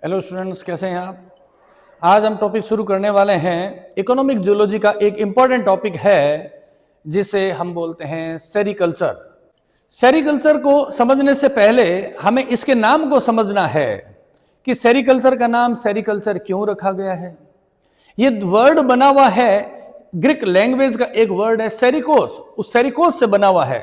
Hello students, कैसे हैं आप। आज हम टॉपिक शुरू करने वाले हैं। इकोनॉमिक जूलॉजी का एक इंपॉर्टेंट टॉपिक है जिसे हम बोलते हैं सेरीकल्चर। सेरीकल्चर को समझने से पहले हमें इसके नाम को समझना है कि सेरीकल्चर का नाम सेरीकल्चर क्यों रखा गया है। ये वर्ड बना हुआ है ग्रीक लैंग्वेज का, एक वर्ड है सेरिकोस, उस सेरिकोस से बना हुआ है।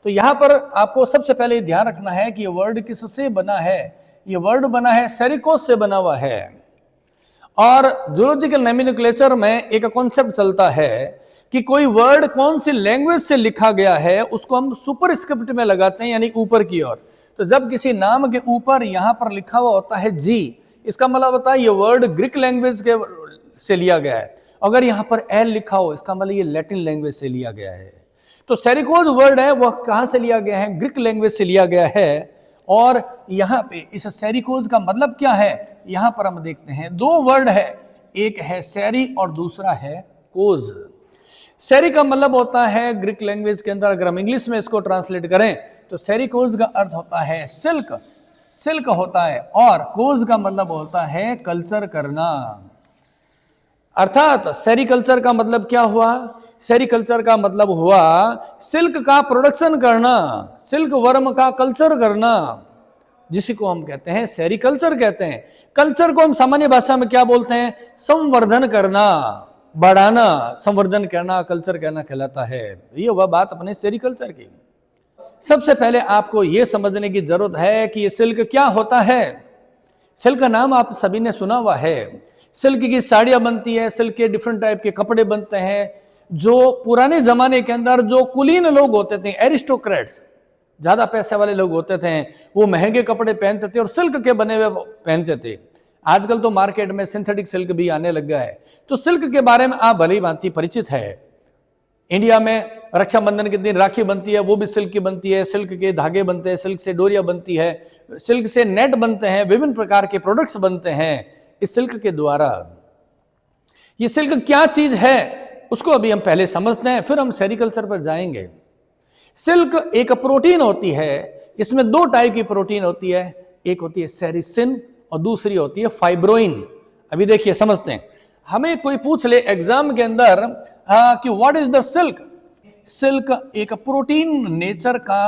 तो यहां पर आपको सबसे पहले ध्यान रखना है कि ये वर्ड किससे बना है। ये वर्ड बना है सेरिकोस से बना हुआ है। और जूलॉजिकल नोमेनक्लेचर में एक कॉन्सेप्ट चलता है कि कोई वर्ड कौन सी लैंग्वेज से लिखा गया है उसको हम सुपरस्क्रिप्ट में लगाते हैं, यानी ऊपर की ओर। तो जब किसी नाम के ऊपर यहां पर लिखा हुआ होता है जी, इसका मतलब होता है ये वर्ड ग्रीक लैंग्वेज के से लिया गया है। अगर यहां पर एल लिखा हो इसका मतलब ये लैटिन लैंग्वेज से लिया गया है। तो सेरिकोस वर्ड है वह कहां से लिया गया है, ग्रीक लैंग्वेज से लिया गया है। और यहां पे इस सेरिकोस का मतलब क्या है, यहां पर हम देखते हैं दो वर्ड है, एक है सेरी और दूसरा है कोज। सेरी का मतलब होता है ग्रीक लैंग्वेज के अंदर, अगर हम इंग्लिश में इसको ट्रांसलेट करें तो सेरिकोस का अर्थ होता है सिल्क, सिल्क होता है। और कोज का मतलब होता है कल्चर करना। अर्थात सेरीकल्चर का मतलब क्या हुआ, सेरीकल्चर का मतलब हुआ सिल्क का प्रोडक्शन करना, सिल्क वर्म का कल्चर करना, जिसी को हम कहते हैं सेरीकल्चर कहते हैं। कल्चर को हम सामान्य भाषा में क्या बोलते हैं, संवर्धन करना, बढ़ाना, संवर्धन करना, कल्चर कहना कहलाता है। ये वह बात अपने सेरीकल्चर की। सबसे पहले आपको यह समझने की जरूरत है कि ये सिल्क क्या होता है। सिल्क का नाम आप सभी ने सुना हुआ है। सिल्क की साड़ियां बनती है, सिल्क के डिफरेंट टाइप के कपड़े बनते हैं। जो पुराने जमाने के अंदर जो कुलीन लोग होते थे, एरिस्टोक्रेट्स, ज्यादा पैसे वाले लोग होते थे, वो महंगे कपड़े पहनते थे और सिल्क के बने हुए पहनते थे। आजकल तो मार्केट में सिंथेटिक सिल्क भी आने लग गया है। तो सिल्क के बारे में आप भली भांति परिचित है। इंडिया में रक्षाबंधन के दिन राखी बनती है, वो भी सिल्क की बनती है। सिल्क के धागे बनते हैं, सिल्क से डोरिया बनती है, सिल्क से नेट बनते हैं, विभिन्न प्रकार के प्रोडक्ट्स बनते हैं इस सिल्क के द्वारा। ये सिल्क क्या चीज है उसको अभी हम पहले समझते हैं, फिर हम सेरीकल्चर पर जाएंगे। सिल्क एक प्रोटीन होती है। इसमें दो टाइप की प्रोटीन होती है, एक होती है सेरिसिन और दूसरी होती है फाइब्रोइन। अभी देखिए समझते हैं। हमें कोई पूछ ले एग्जाम के अंदर कि what is the silk. Silk एक प्रोटीन नेचर का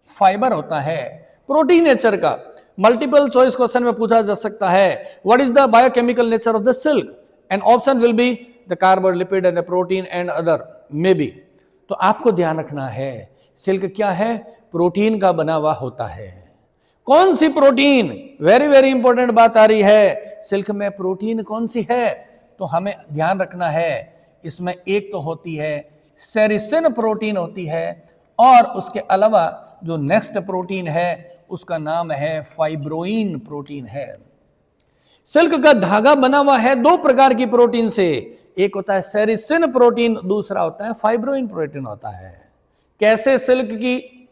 फाइबर होता है, प्रोटीन नेचर का। मल्टीपल चॉइस क्वेश्चन में पूछा जा सकता है what is the biochemical nature of the silk, and option will be the carbon, lipid and the protein and other may be. तो आपको ध्यान रखना है सिल्क क्या है, प्रोटीन का बना हुआ होता है। कौन सी प्रोटीन, वेरी वेरी इंपॉर्टेंट बात आ रही है। सिल्क में प्रोटीन कौन सी है, तो हमें ध्यान रखना है। इसमें एक तो होती है सेरिसिन प्रोटीन होती है, और उसके अलावा जो नेक्स्ट प्रोटीन है उसका नाम है फाइब्रोइन प्रोटीन है। सिल्क का धागा बना हुआ है दो प्रकार की प्रोटीन से, एक होता है सेरिसिन प्रोटीन, दूसरा होता है फाइब्रोइन प्रोटीन होता है। कैसे सिल्क की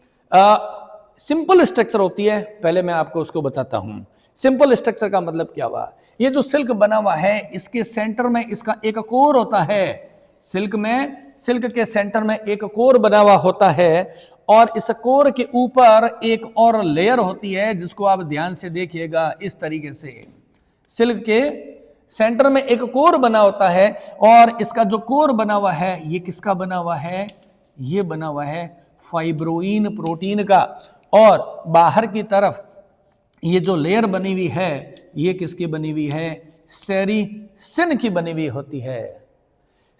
सिंपल स्ट्रक्चर होती है, पहले मैं आपको उसको बताता हूं। सिंपल स्ट्रक्चर का मतलब क्या हुआ, ये जो सिल्क बना हुआ है इसके सेंटर में इसका एक कोर होता है। सिल्क में, सिल्क के सेंटर में एक कोर बना हुआ होता है, और इस कोर के ऊपर एक और लेयर होती है जिसको आप ध्यान से देखिएगा। इस तरीके से सिल्क के सेंटर में एक कोर बना होता है, और इसका जो कोर बना हुआ है ये किसका बना हुआ है, ये बना हुआ है फाइब्रोइन प्रोटीन का। और बाहर की तरफ ये जो लेयर बनी हुई है ये किसकी बनी हुई है, सेरिसिन की बनी हुई होती है।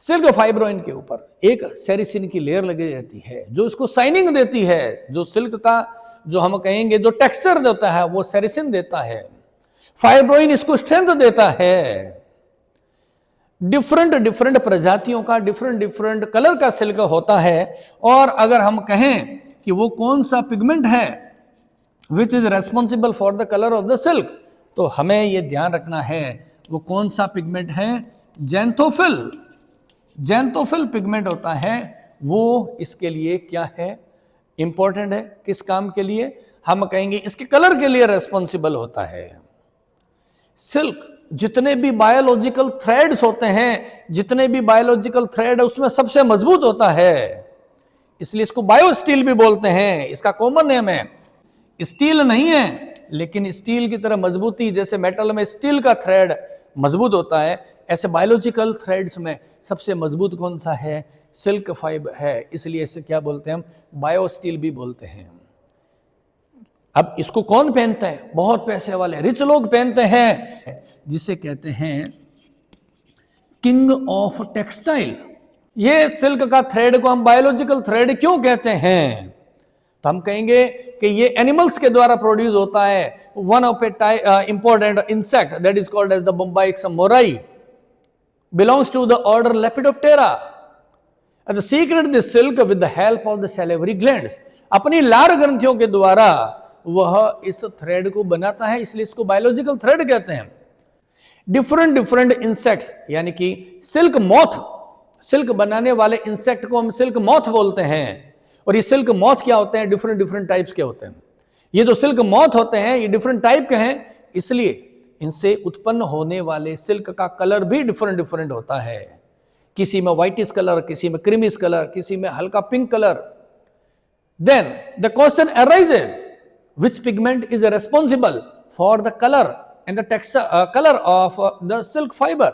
सिल्क फाइब्रोइन के ऊपर एक सेरिसिन की लेयर लगी रहती है जो इसको शाइनिंग देती है। जो सिल्क का जो हम कहेंगे जो टेक्सचर देता है वो सेरिसिन देता है, फाइब्रोइन इसको स्ट्रेंथ देता है। डिफरेंट डिफरेंट प्रजातियों का डिफरेंट डिफरेंट कलर का सिल्क होता है। और अगर हम कहें कि वो कौन सा पिगमेंट है which is responsible for the colour of the silk, तो हमें ये ध्यान रखना है वो कौन सा पिगमेंट है, ज़ैंथोफिल। ज़ैंथोफिल पिगमेंट होता है वो इसके लिए क्या है, इंपॉर्टेंट है। किस काम के लिए, हम कहेंगे इसके कलर के लिए रेस्पॉन्सिबल होता है। सिल्क जितने भी बायोलॉजिकल थ्रेड्स होते हैं, जितने भी बायोलॉजिकल थ्रेड है उसमें सबसे मजबूत होता है, इसलिए इसको बायो स्टील भी बोलते हैं। इसका कॉमन नेम है, स्टील नहीं है, लेकिन स्टील की तरह मजबूती, जैसे मेटल में स्टील का थ्रेड मजबूत होता है, ऐसे बायोलॉजिकल थ्रेड्स में सबसे मजबूत कौन सा है? सिल्क फाइबर है, इसलिए इसे क्या बोलते हैं हम? बायो स्टील भी बोलते हैं। अब इसको कौन पहनता है? बहुत पैसे वाले रिच लोग पहनते हैं, जिसे कहते हैं किंग ऑफ टेक्सटाइल। ये सिल्क का थ्रेड को हम बायोलॉजिकल थ्रेड क्यों कहते हैं? तो हम कहेंगे कि ये एनिमल्स के द्वारा प्रोड्यूस होता है। One of a important insect that is called as the Bombyx mori belongs to the order Lepidoptera. And the secret this silk with the help of the salivary glands. अपनी लार ग्रंथियों के द्वारा वह इस थ्रेड को बनाता है, इसलिए इसको बायोलॉजिकल थ्रेड कहते हैं। डिफरेंट इंसेक्ट्स, यानी कि सिल्क मॉथ, सिल्क बनाने वाले इंसेक्ट को हम सिल्क मॉथ बोलते हैं। और ये सिल्क मॉथ क्या होते हैं? डिफरेंट टाइप्स के होते हैं। ये जो सिल्क मॉथ होते हैं ये डिफरेंट टाइप के हैं, इसलिए इनसे उत्पन्न होने वाले सिल्क का कलर भी डिफरेंट होता है। किसी में व्हाइटिश कलर, किसी में क्रीमिश कलर, किसी में हल्का pink colour. Then the question arises, which pigment is responsible for the color and the texture color of the silk fiber?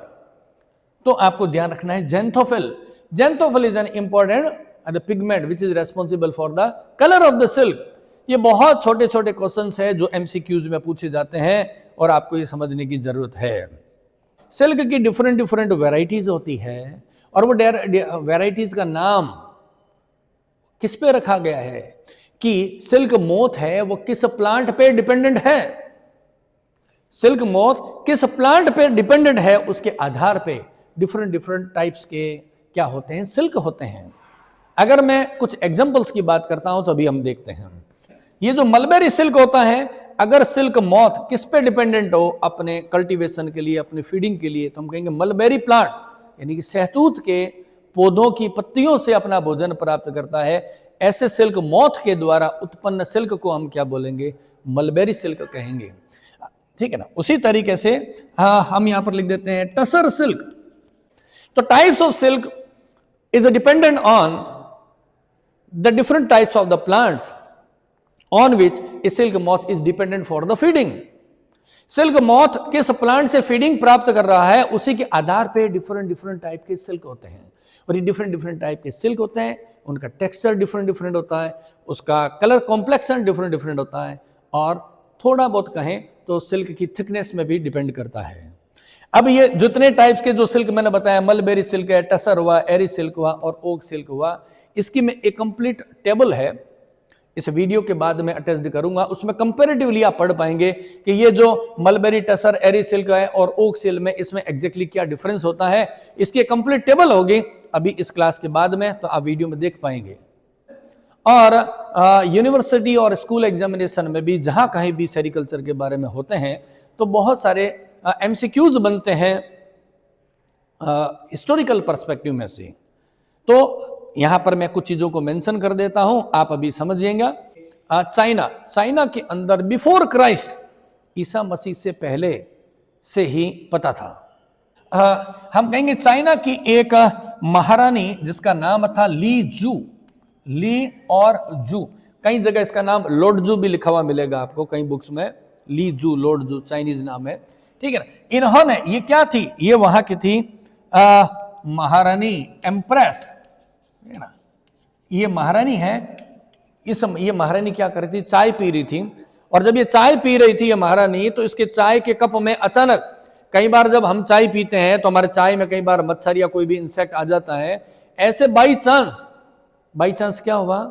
तो आपको ध्यान रखना है xanthophyll. Xanthophyll is an important the pigment which is responsible for the color of the silk. ये बहुत छोटे छोटे questions है जो MCQs में पूछे जाते हैं और आपको ये समझने की जरूरत है। सिल्क की डिफरेंट वैरायटीज होती है और वो वैरायटीज का नाम किस पे रखा गया है कि सिल्क मोथ है वो किस प्लांट पे डिपेंडेंट है। सिल्क मोथ किस प्लांट पे डिपेंडेंट है, उसके आधार पे डिफरेंट टाइप्स के क्या होते हैं? सिल्क होते हैं। अगर मैं कुछ एग्जांपल्स की बात करता हूं तो अभी हम देखते हैं। ये जो मलबेरी सिल्क होता है, अगर सिल्क मॉथ किस पे डिपेंडेंट हो अपने कल्टीवेशन के लिए, अपनी फीडिंग के लिए, तो हम कहेंगे मलबेरी प्लांट, यानी कि सहतूत के पौधों की पत्तियों से अपना भोजन प्राप्त करता है। ऐसे सिल्क मॉथ के द्वारा उत्पन्न सिल्क को हम क्या बोलेंगे? मलबेरी सिल्क कहेंगे। ठीक है ना। उसी तरीके से हम यहां पर लिख देते हैं टसर सिल्क। तो types of silk is dependent on the different types of the plants on which a silk moth is dependent for the feeding. Silk moth किस प्लांट से फीडिंग प्राप्त कर रहा है, उसी के आधार पे डिफरेंट टाइप के सिल्क होते हैं। और ये डिफरेंट टाइप के सिल्क होते हैं, उनका टेक्सचर डिफरेंट होता है, उसका कलर कॉम्प्लेक्शन डिफरेंट होता है, और थोड़ा बहुत कहें तो सिल्क की थिकनेस में भी डिपेंड करता है। अब ये जितने टाइप्स के जो सिल्क मैंने बताया, मलबेरी सिल्क है, टसर हुआ, एरी सिल्क हुआ और ओक सिल्क हुआ, इसकी में एक कंप्लीट टेबल है, इस वीडियो के बाद में अटैच्ड करूंगा। उसमें कंपैरेटिवली आप पढ़ पाएंगे कि ये जो मलबेरी, टसर, एरी सिल्क है और ओक सिल्क में इसमें एग्जैक्टली क्या डिफरेंस होता है। इसकी कंप्लीट टेबल होगी अभी इस क्लास के बाद में, तो आप वीडियो में देख पाएंगे। और यूनिवर्सिटी और स्कूल एग्जामिनेशन में भी जहां कहीं भी सेरिकल्चर के बारे में होते हैं तो बहुत सारे MCQs बनते हैं हिस्टोरिकल पर्सपेक्टिव में से। तो यहां पर मैं कुछ चीजों को मेंशन कर देता हूं, आप अभी समझिएगा। चाइना के अंदर बिफोर क्राइस्ट, ईसा मसीह से पहले से ही पता था। हम कहेंगे चाइना की एक महारानी जिसका नाम था ली जू, ली और जू, कई जगह इसका नाम लॉर्ड जू भी लिखा हुआ मिलेगा आपको कई बुक्स में, ली जू, लॉर्ड जू चाइनीज नाम है। ठीक है ना। इन्होंने, ये क्या थी? ये वहां की थी महारानी एम्प्रेस, है ना। ये महारानी है। ये महारानी क्या कर रही थी? चाय पी रही थी। और जब ये चाय पी रही थी ये महारानी, तो इसके चाय के कप में अचानक, कई बार जब हम चाय पीते हैं तो हमारे चाय में कई बार मच्छर या कोई भी इंसेक्ट आ जाता है। ऐसे बाई चांस क्या हुआ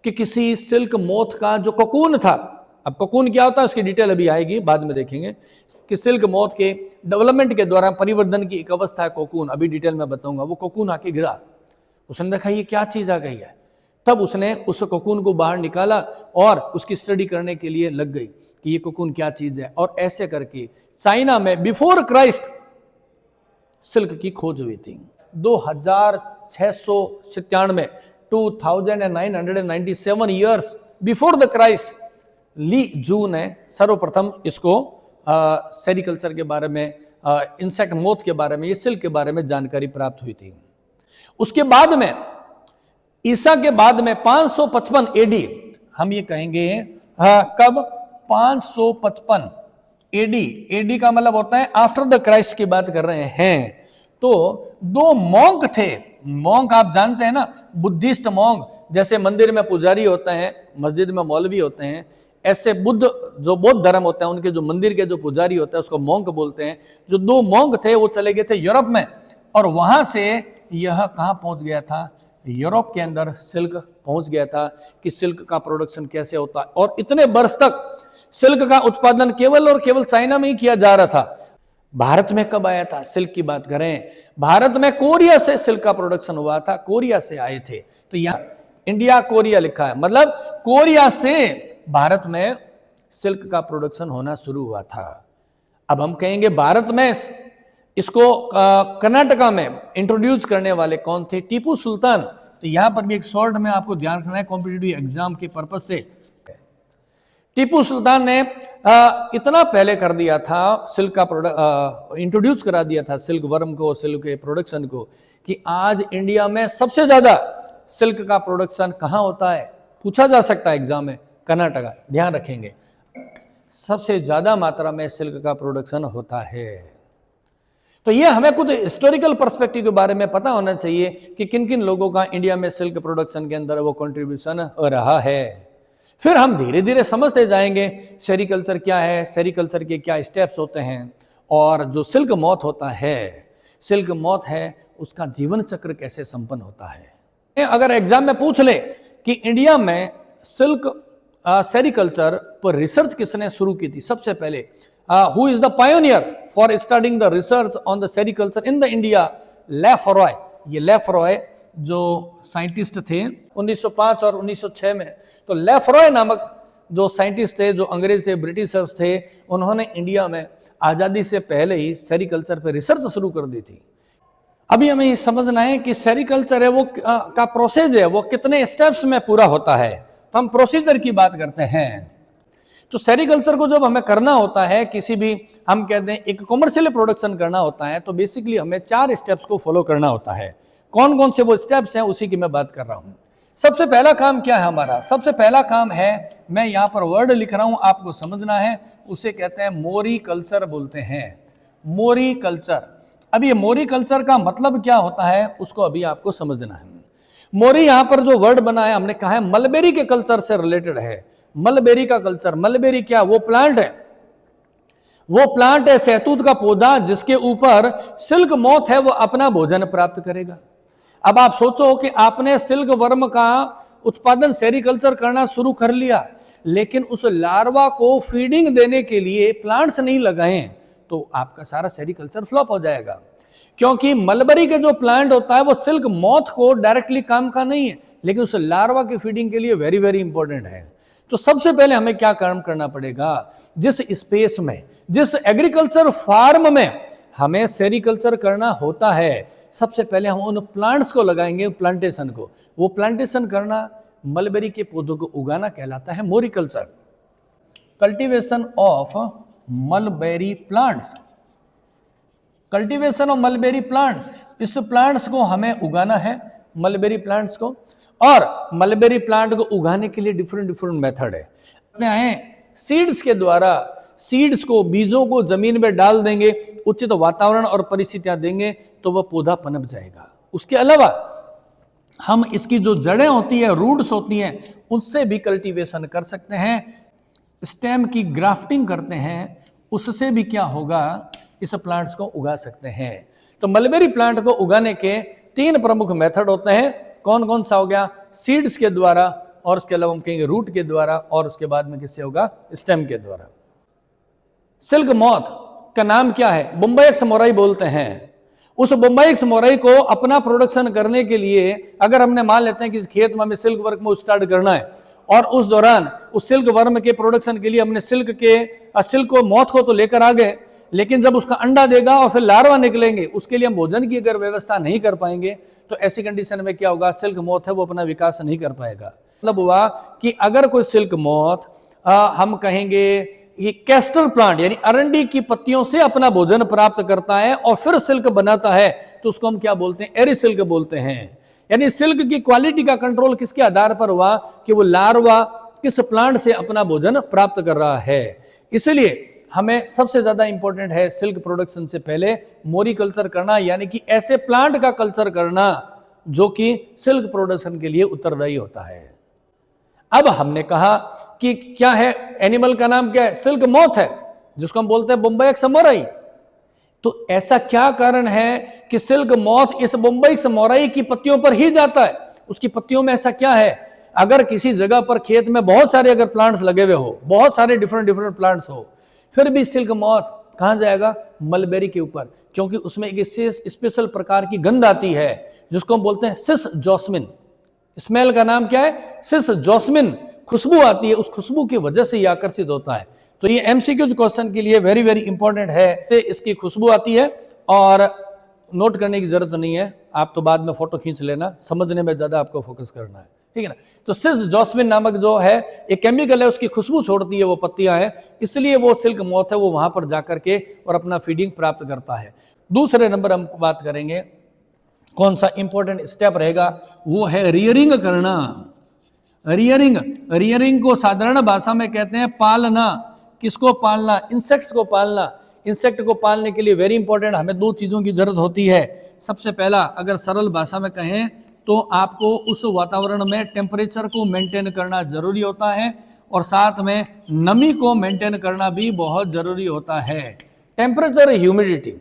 कि किसी सिल्क मोथ का जो कोकून था, अब कोकून क्या होता है उसकी डिटेल अभी आएगी, बाद में देखेंगे कि सिल्क मोथ के डेवलपमेंट के दौरान परिवर्तन की एक अवस्था है कोकून, अभी डिटेल में बताऊंगा। वो कोकून आके गिरा, उसने देखा ये क्या चीज आ गई है, तब उसने उस कोकून को बाहर निकाला और उसकी स्टडी करने के लिए लग गई कि ये कोकून क्या चीज है। और ऐसे करके चाइना में बिफोर क्राइस्ट सिल्क की खोज हुई थी। 2697 2997 ईयर्स बिफोर द क्राइस्ट ली जू ने सर्वप्रथम इसको सेरिकल्चर के बारे में, इंसेक्ट मोथ के बारे में, ये सिल्क के बारे में जानकारी प्राप्त हुई थी। उसके बाद में, ईसा के बाद में 555 AD, हम ये कहेंगे कब? 555 एडी, एडी का मतलब होता है आफ्टर द क्राइस्ट की बात कर रहे हैं। तो दो मॉन्क थे, मॉन्क आप जानते हैं ना, बुद्धिस्ट मॉन्क, जैसे मंदिर में पुजारी होते हैं, मस्जिद में मौलवी होते हैं, ऐसे बुद्ध जो बौद्ध धर्म होता है उनके जो मंदिर के जो पुजारी होते हैं उसको मॉन्क बोलते हैं। जो दो मॉन्क थे वो चले गए थे यूरोप में, और वहां से यह कहां पहुंच गया था, यूरोप के अंदर सिल्क पहुंच गया था कि सिल्क का प्रोडक्शन कैसे होता है। और इतने वर्ष तक सिल्क का उत्पादन केवल और केवल चाइना में ही किया जा रहा था। भारत में कब आया था, सिल्क की बात करें, भारत में कोरिया से सिल्क का प्रोडक्शन हुआ था, कोरिया से आए थे। तो यहां इंडिया कोरिया लिखा है, मतलब कोरिया से भारत में सिल्क का प्रोडक्शन होना शुरू हुआ था। अब हम कहेंगे भारत में इसको कर्नाटका में इंट्रोड्यूस करने वाले कौन थे, टीपू सुल्तान। तो यहां पर भी एक शॉर्ट में आपको ध्यान रखना है कॉम्पिटिटिव एग्जाम के पर्पज से। टीपू सुल्तान ने इतना पहले कर दिया था, सिल्क का इंट्रोड्यूस करा दिया था सिल्क वर्म को, सिल्क के प्रोडक्शन को, कि आज इंडिया में सबसे ज्यादा सिल्क का प्रोडक्शन कहां होता है, पूछा जा सकता है एग्जाम में, कर्नाटका। ध्यान रखेंगे सबसे ज्यादा मात्रा में सिल्क का प्रोडक्शन होता है। तो ये हमें कुछ हिस्टोरिकल पर्सपेक्टिव के बारे में पता होना चाहिए कि किन किन लोगों का इंडिया में सिल्क प्रोडक्शन के अंदर वो कंट्रीब्यूशन रहा है। फिर हम धीरे धीरे समझते जाएंगे सेरीकल्चर क्या है, सेरीकल्चर के क्या स्टेप्स होते हैं, और जो सिल्क मॉथ होता है, सिल्क मॉथ है, उसका जीवन चक्र कैसे संपन्न होता है। अगर एग्जाम में पूछ ले कि इंडिया में सिल्क सेरीकल्चर पर रिसर्च किसने शुरू की थी, सबसे पहले who is the pioneer for starting the research on the sericulture in the India, Lefroy. ये लेफरॉय जो साइंटिस्ट थे 1905 और 1906 में, तो लेफरॉय नामक जो साइंटिस्ट थे, जो अंग्रेज थे, ब्रिटिशर्स थे, उन्होंने इंडिया में आज़ादी से पहले ही सेरीकल्चर पर रिसर्च शुरू कर दी थी। अभी हमें ये समझना है कि सेरीकल्चर है वो का प्रोसेस है वो कितने स्टेप्स में पूरा होता है। तो हम प्रोसीजर की बात करते हैं। तो सेरीकल्चर को जब हमें करना होता है, किसी भी हम कहते हैं एक कमर्शियल प्रोडक्शन करना होता है, तो बेसिकली हमें 4 स्टेप्स को फॉलो करना होता है। कौन कौन से वो स्टेप्स हैं उसी की मैं बात कर रहा हूं। सबसे पहला काम क्या है हमारा, सबसे पहला काम है, मैं यहां पर वर्ड लिख रहा हूं, आपको समझना है, उसे कहते हैं मोरीकल्चर बोलते हैं, मोरीकल्चर। अब ये मोरीकल्चर का मतलब क्या होता है उसको अभी आपको समझना है। मोरी यहां पर जो वर्ड बना है हमने कहा है मलबेरी के कल्चर से रिलेटेड है। मलबेरी का कल्चर, मलबेरी क्या, वो प्लांट है, वो प्लांट है सहतूत का पौधा जिसके ऊपर सिल्क मॉथ है वो अपना भोजन प्राप्त करेगा। अब आप सोचो कि आपने सिल्क वर्म का उत्पादन सेरीकल्चर करना शुरू कर लिया, लेकिन उस लार्वा को फीडिंग देने के लिए प्लांट्स नहीं लगाए, तो आपका सारा सेरीकल्चर फ्लॉप हो जाएगा। क्योंकि मलबरी के जो प्लांट होता है वो सिल्क मॉथ को डायरेक्टली काम का नहीं है, लेकिन उस लार्वा की फीडिंग के लिए वेरी वेरी इंपॉर्टेंट है। तो सबसे पहले हमें क्या काम करना पड़ेगा, जिस स्पेस में, जिस एग्रीकल्चर फार्म में हमें सेरीकल्चर करना होता है, सबसे पहले हम उन प्लांट्स को लगाएंगे, प्लांटेशन को। वो प्लांटेशन करना, मलबेरी के पौधों को उगाना कहलाता है मोरीकल्चर, cultivation of mulberry plants, cultivation of mulberry plants. इस प्लांट्स को हमें उगाना है, मलबेरी प्लांट्स को। और मलबेरी प्लांट को उगाने के लिए डिफरेंट डिफरेंट मेथड है। सीड्स के द्वारा, सीड्स को, बीजों को जमीन में डाल देंगे, उचित वातावरण और परिस्थितियां देंगे तो वह पौधा पनप जाएगा। उसके अलावा हम इसकी जो जड़ें होती है, रूट्स होती हैं, उससे भी कल्टीवेशन कर सकते हैं। स्टेम की ग्राफ्टिंग करते हैं, उससे भी क्या होगा, इस प्लांट्स को उगा सकते हैं। तो मलबेरी प्लांट को उगाने के 3 प्रमुख मेथड होते हैं। कौन कौन सा हो गया, सीड्स के द्वारा, और उसके अलावा हम कहेंगे रूट के द्वारा, और उसके बाद में किससे होगा, स्टेम के द्वारा। सिल्क मॉथ का नाम क्या है, बोम्बाइक्स मोराई बोलते हैं। उस बोम्बाइक्स मोराई को अपना प्रोडक्शन करने के लिए, अगर हमने मान लेते हैं कि खेत में हमें सिल्क वर्क में स्टार्ट करना है, और उस दौरान उस सिल्क वर्म के प्रोडक्शन के लिए हमने सिल्क को मॉथ को तो लेकर आ गए, लेकिन जब उसका अंडा देगा और फिर लार्वा निकलेंगे, उसके लिए हम भोजन की अगर व्यवस्था नहीं कर पाएंगे, तो ऐसी कंडीशन में क्या होगा, सिल्क मॉथ है वो अपना विकास नहीं कर पाएगा। मतलब हुआ कि अगर कोई सिल्क मॉथ हम कहेंगे ये कैस्टर प्लांट यानी अरंडी की पत्तियों से अपना भोजन प्राप्त करता है और फिर सिल्क बनाता है, तो उसको हम क्या बोलते हैं, एरी सिल्क बोलते हैं। यानी सिल्क की क्वालिटी का कंट्रोल किसके आधार पर हुआ कि वो लार्वा किस प्लांट से अपना भोजन प्राप्त कर रहा है। इसलिए हमें सबसे ज्यादा इंपॉर्टेंट है सिल्क प्रोडक्शन से पहले मोरी कल्चर करना, यानी कि ऐसे प्लांट का कल्चर करना जो कि सिल्क प्रोडक्शन के लिए उत्तरदायी होता है। अब हमने कहा कि क्या है, एनिमल का नाम क्या है, सिल्क मॉथ है, जिसको हम बोलते हैं बम्बई समोराई। तो ऐसा क्या कारण है कि सिल्क मॉथ इस बम्बई समोराई की पत्तियों पर ही जाता है? उसकी पत्तियों में ऐसा क्या है? अगर किसी जगह पर खेत में बहुत सारे अगर प्लांट्स लगे हुए हो, बहुत सारे डिफरेंट डिफरेंट प्लांट्स हो, फिर भी सिल्क मॉथ कहां जाएगा? मलबेरी के ऊपर, क्योंकि उसमें एक स्पेशल प्रकार की गंध आती है जिसको हम बोलते हैं सिस जॉस्मिन। स्मेल का नाम क्या है? सिस जॉस्मिन। खुशबू आती है, उस खुशबू की वजह से ये आकर्षित होता है। तो ये एमसीक्यू क्वेश्चन के लिए वेरी वेरी इंपॉर्टेंट है। इसकी खुशबू आती है और नोट करने की जरूरत नहीं है, आप तो बाद में फोटो खींच लेना, समझने में ज्यादा आपको फोकस करना है, ठीक है ना। तो सिस जॉस्मिन नामक जो है एक केमिकल है, उसकी खुशबू छोड़ती है वो पत्तियां हैं, इसलिए वो सिल्क मॉथ है वो वहां पर जाकर के और अपना फीडिंग प्राप्त करता है। दूसरे नंबर हम बात करेंगे कौन सा इंपॉर्टेंट स्टेप रहेगा, वो है रियरिंग करना। रियरिंग को साधारण भाषा में कहते हैं पालना। किसको पालना? इंसेक्ट्स को पालना। इंसेक्ट को पालने के लिए वेरी इंपॉर्टेंट हमें दो चीजों की जरूरत होती है। सबसे पहला, अगर सरल भाषा में कहें तो आपको उस वातावरण में टेम्परेचर को मेंटेन करना जरूरी होता है और साथ में नमी को मेंटेन करना भी बहुत जरूरी होता है। टेम्परेचर, ह्यूमिडिटी,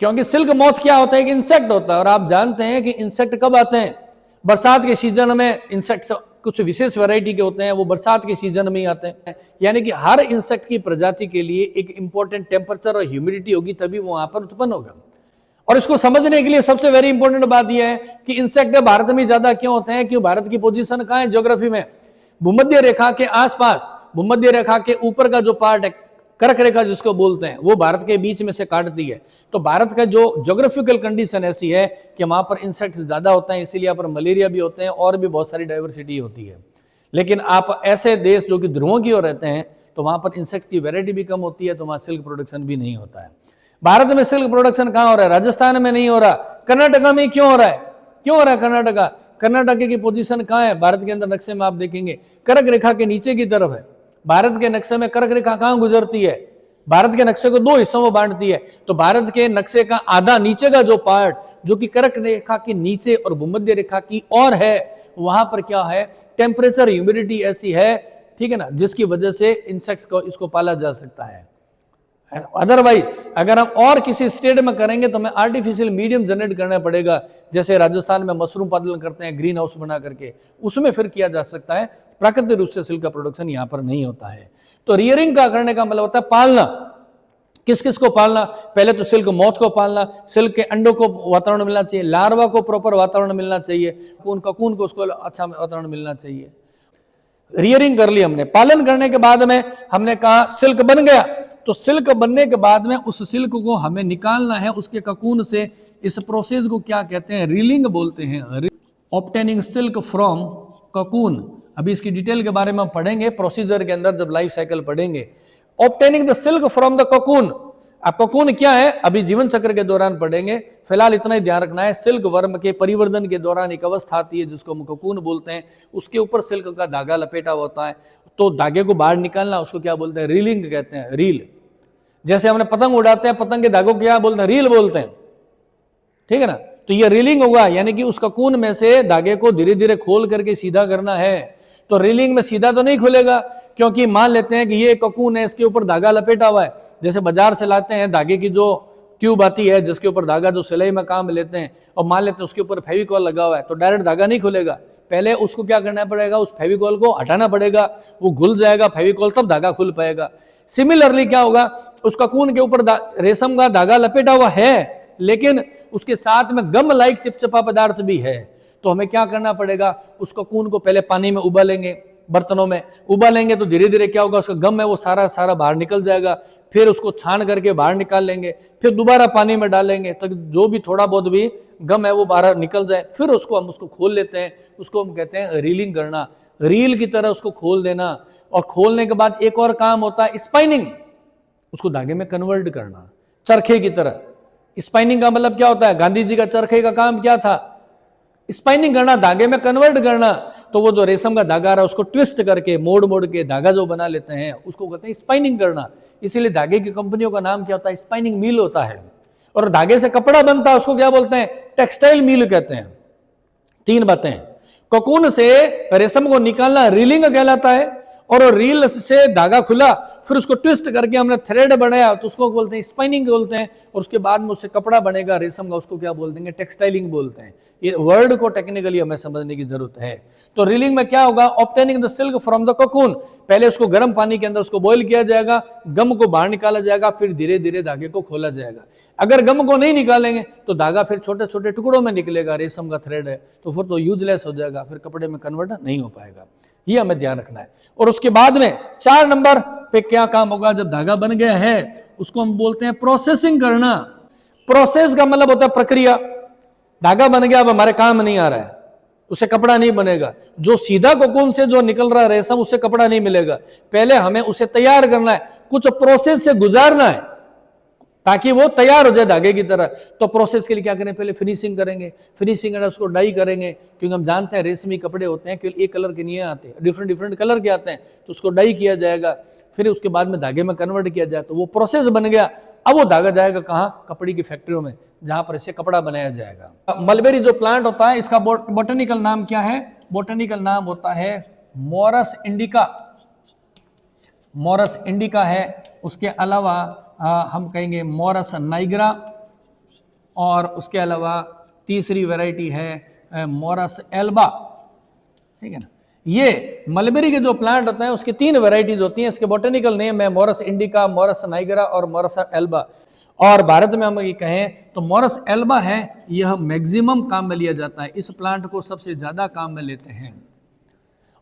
क्योंकि सिल्क मॉथ क्या होता है? कि इंसेक्ट होता है और आप जानते हैं कि इंसेक्ट कब आते हैं? बरसात के सीजन में। इंसेक्ट्स कुछ विशेष वैरायटी के होते हैं, वो बरसात के सीजन में ही आते हैं। यानी कि हर इंसेक्ट की प्रजाति के लिए एक इंपॉर्टेंट टेम्परेचर और ह्यूमिडिटी होगी, तभी वो वहां पर उत्पन्न होगा। और इसको समझने के लिए सबसे वेरी इंपॉर्टेंट बात यह है कि इंसेक्ट भारत में ज्यादा क्यों होते हैं? क्यों? भारत की पोजीशन कहां है ज्योग्राफी में? भूमध्य रेखा के आसपास, भूमध्य रेखा के ऊपर का जो पार्ट है, कर्क रेखा जिसको बोलते हैं, वो भारत के बीच में से काटती है। तो भारत का जो ज्योग्राफिकल कंडीशन ऐसी है कि वहां पर इंसेक्ट्स ज्यादा होते हैं, इसीलिए यहाँ पर मलेरिया भी होते हैं और भी बहुत सारी डाइवर्सिटी होती है। लेकिन आप ऐसे देश जो कि ध्रुवों की ओर रहते हैं तो वहां पर इंसेक्ट की वैरायटी भी कम होती है, तो वहां सिल्क प्रोडक्शन भी नहीं होता है। भारत में सिल्क प्रोडक्शन कहां हो रहा है? राजस्थान में नहीं हो रहा। कर्नाटका में क्यों हो रहा है? क्यों हो रहा है कर्नाटका? कर्नाटक की पोजीशन कहां है भारत के अंदर? नक्शे में आप देखेंगे कर्क रेखा के नीचे की तरफ है। भारत के नक्शे में कर्क रेखा कहां गुजरती है? भारत के नक्शे को दो हिस्सों में बांटती है। तो भारत के नक्शे का आधा नीचे का जो पार्ट, जो कि कर्क रेखा के नीचे और भूमध्य रेखा की ओर है, वहां पर क्या है? टेम्परेचर, ह्यूमिडिटी ऐसी है, ठीक है ना, जिसकी वजह से इंसेक्ट्स को इसको पाला जा सकता है। अदरवाइज अगर हम और किसी स्टेट में करेंगे तो हमें आर्टिफिशियल मीडियम जनरेट करना पड़ेगा। जैसे राजस्थान में मशरूम पालन करते हैं ग्रीन हाउस बना करके, उसमें फिर किया जा सकता है। प्राकृतिक रूप से सिल्क का प्रोडक्शन यहाँ पर नहीं होता है। तो रियरिंग का करने का मतलब होता है पालना। किस किस को पालना? पहले तो सिल्क मॉथ को पालना। सिल्क के अंडों को वातावरण मिलना चाहिए, लार्वा को प्रॉपर वातावरण मिलना चाहिए, ककून को उसको अच्छा वातावरण मिलना चाहिए। रियरिंग कर ली हमने। पालन करने के बाद में हमने कहा सिल्क बन गया, तो सिल्क बनने के बाद में उस सिल्क को हमें निकालना है उसके ककून से। इस प्रोसेस को क्या कहते हैं? रीलिंग बोलते हैं। Obtaining silk from cocoon. अभी इसकी डिटेल के बारे में हम पढ़ेंगे प्रोसीजर के अंदर, जब लाइफ साइकिल पढ़ेंगे। Obtaining the silk from the cocoon. अब ककून क्या है अभी जीवन चक्र के दौरान पढ़ेंगे, फिलहाल इतना ही ध्यान रखना है। सिल्क वर्म के परिवर्तन के दौरान एक अवस्था आती है जिसको हम ककून बोलते हैं, उसके ऊपर सिल्क का धागा लपेटा होता है, तो धागे को बाहर निकालना उसको क्या बोलते हैं? रीलिंग कहते हैं। रील, जैसे हमने पतंग उड़ाते हैं, पतंग के धागों को क्या बोलते हैं? रील बोलते हैं, ठीक है ना। तो ये रीलिंग होगा, यानी कि उस ककून में से धागे को धीरे धीरे खोल करके सीधा करना है। तो रीलिंग में सीधा तो नहीं खुलेगा, क्योंकि मान लेते हैं कि ये ककून है, इसके ऊपर धागा लपेटा हुआ है। जैसे बाजार से लाते हैं धागे की जो ट्यूब आती है जिसके ऊपर धागा जो सिलाई में काम लेते हैं, और मान लेते हैं उसके ऊपर फेविकॉल लगा हुआ है, तो डायरेक्ट धागा नहीं खुलेगा। पहले उसको क्या करना पड़ेगा? उस फेविकॉल को हटाना पड़ेगा, वो घुल जाएगा फेविकॉल, तब धागा खुल पाएगा। सिमिलरली क्या होगा? उस ककून के ऊपर रेशम का धागा लपेटा हुआ है, लेकिन उसके साथ में गम लाइक चिपचिपा पदार्थ भी है। तो हमें क्या करना पड़ेगा? उस ककून को पहले पानी में उबालेंगे, बर्तनों में उबालेंगे, तो धीरे धीरे क्या होगा? उसका गम है वो सारा बाहर निकल जाएगा। फिर उसको छान करके बाहर निकाल लेंगे, फिर दोबारा पानी में डालेंगे तो जो भी थोड़ा बहुत भी गम है वो बाहर निकल जाए। फिर उसको हम उसको खोल लेते हैं, उसको हम कहते हैं रीलिंग करना। रील की तरह उसको खोल देना, और खोलने के बाद एक और काम होता है स्पाइनिंग, उसको धागे में कन्वर्ट करना, चरखे की तरह। स्पाइनिंग का मतलब क्या होता है? गांधी जी का चरखे का काम क्या था? स्पाइनिंग करना, धागे में कन्वर्ट करना, तो वो जो रेशम का धागा रहा है उसको ट्विस्ट करके मोड़ मोड़ के धागा जो बना लेते हैं उसको कहते हैं स्पाइनिंग करना। इसीलिए धागे की कंपनियों का नाम क्या होता है? स्पाइनिंग मिल होता है। और धागे से कपड़ा बनता है उसको क्या बोलते हैं? टेक्सटाइल मिल कहते हैं। तीन बातें। कोकून से रेशम को निकालना रीलिंग कहलाता है, और रील से धागा खुला फिर उसको ट्विस्ट करके हमने थ्रेड बनाया तो उसको बोलते हैं स्पाइनिंग बोलते हैं, और उसके बाद में उससे कपड़ा बनेगा रेशम का, उसको क्या बोल देंगे? टेक्सटाइलिंग बोलते हैं। ये वर्ड को टेक्निकली हमें समझने की जरूरत है। तो रीलिंग में क्या होगा? Obtaining the silk from the cocoon, पहले उसको गर्म पानी के अंदर उसको बॉईल किया जाएगा, गम को बाहर निकाला जाएगा, फिर धीरे धीरे धागे को खोला जाएगा। अगर गम को नहीं निकालेंगे तो धागा फिर छोटे छोटे टुकड़ों में निकलेगा, रेशम का थ्रेड है तो फिर तो यूजलेस हो जाएगा, फिर कपड़े में कन्वर्ट नहीं हो पाएगा। ये हमें ध्यान रखना है। और उसके बाद में 4 नंबर पे क्या काम होगा? जब धागा बन गया है उसको हम बोलते हैं प्रोसेसिंग करना। प्रोसेस का मतलब होता है प्रक्रिया। धागा बन गया, अब हमारे काम नहीं आ रहा है, उससे कपड़ा नहीं बनेगा। जो सीधा कोकून से जो निकल रहा है रेशम, उससे कपड़ा नहीं मिलेगा। पहले हमें उसे तैयार करना है, कुछ प्रोसेस से गुजारना है ताकि वो तैयार हो जाए धागे की तरह। तो प्रोसेस के लिए क्या करें? पहले फिनिशिंग करेंगे, फिनिशिंग करना उसको डाई करेंगे, क्योंकि हम जानते हैं रेशमी कपड़े होते हैं केवल एक कलर के नहीं आते, डिफरेंट डिफरेंट कलर के आते हैं, तो उसको डाई किया जाएगा, फिर उसके बाद में धागे में कन्वर्ट किया जाए तो वो प्रोसेस बन गया। अब वो धागा जाएगा कहाँ? कपड़े की फैक्ट्रियों में, जहां पर इसे कपड़ा बनाया जाएगा। मलबेरी जो प्लांट होता है इसका बोटेनिकल नाम क्या है? बोटेनिकल नाम होता है मोरस इंडिका। मोरस इंडिका है। उसके अलावा हम कहेंगे मोरस नाइग्रा, और उसके अलावा तीसरी वैरायटी है मोरस एल्बा। ठीक है ना। ये मलबेरी के जो प्लांट होता है उसकी 3 वैरायटीज होती हैं। इसके बोटेनिकल नेम है मोरस इंडिका, मोरस नाइग्रा और मोरस एल्बा। और भारत में हम ये कहें तो मोरस एल्बा है, यह मैक्सिमम काम में लिया जाता है। इस प्लांट को सबसे ज्यादा काम में लेते हैं।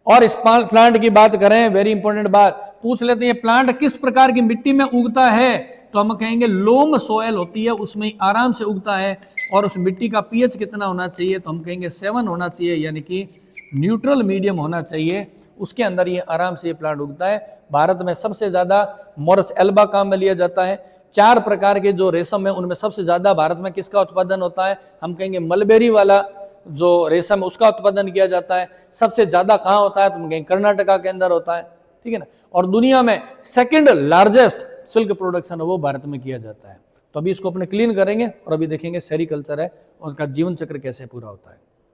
और इस प्लांट की बात करें, वेरी इंपॉर्टेंट बात पूछ लेते हैं, प्लांट किस प्रकार की मिट्टी में उगता है? तो हम कहेंगे लोम सोयल होती है, उसमें आराम से उगता है। और उस मिट्टी का पीएच कितना होना चाहिए? तो हम कहेंगे 7 होना चाहिए, यानी कि न्यूट्रल मीडियम होना चाहिए। उसके अंदर ये आराम से ये प्लांट उगता है। भारत में सबसे ज्यादा मोरस एल्बा काम में लिया जाता है। 4 प्रकार के जो रेशम है उनमें सबसे ज्यादा भारत में किसका उत्पादन होता है? हम कहेंगे मलबेरी वाला जो रेशम उसका उत्पादन किया जाता है। सबसे ज्यादा कहाँ होता है? तो हम कहेंगे कर्नाटका के अंदर होता है। ठीक है ना। और दुनिया में 2nd लार्जेस्ट सिल्क प्रोडक्शन है वो भारत में किया जाता है। तो अभी इसको अपने क्लीन करेंगे और अभी देखेंगे सेरीकल्चर है और उसका जीवन चक्र कैसे पूरा होता है।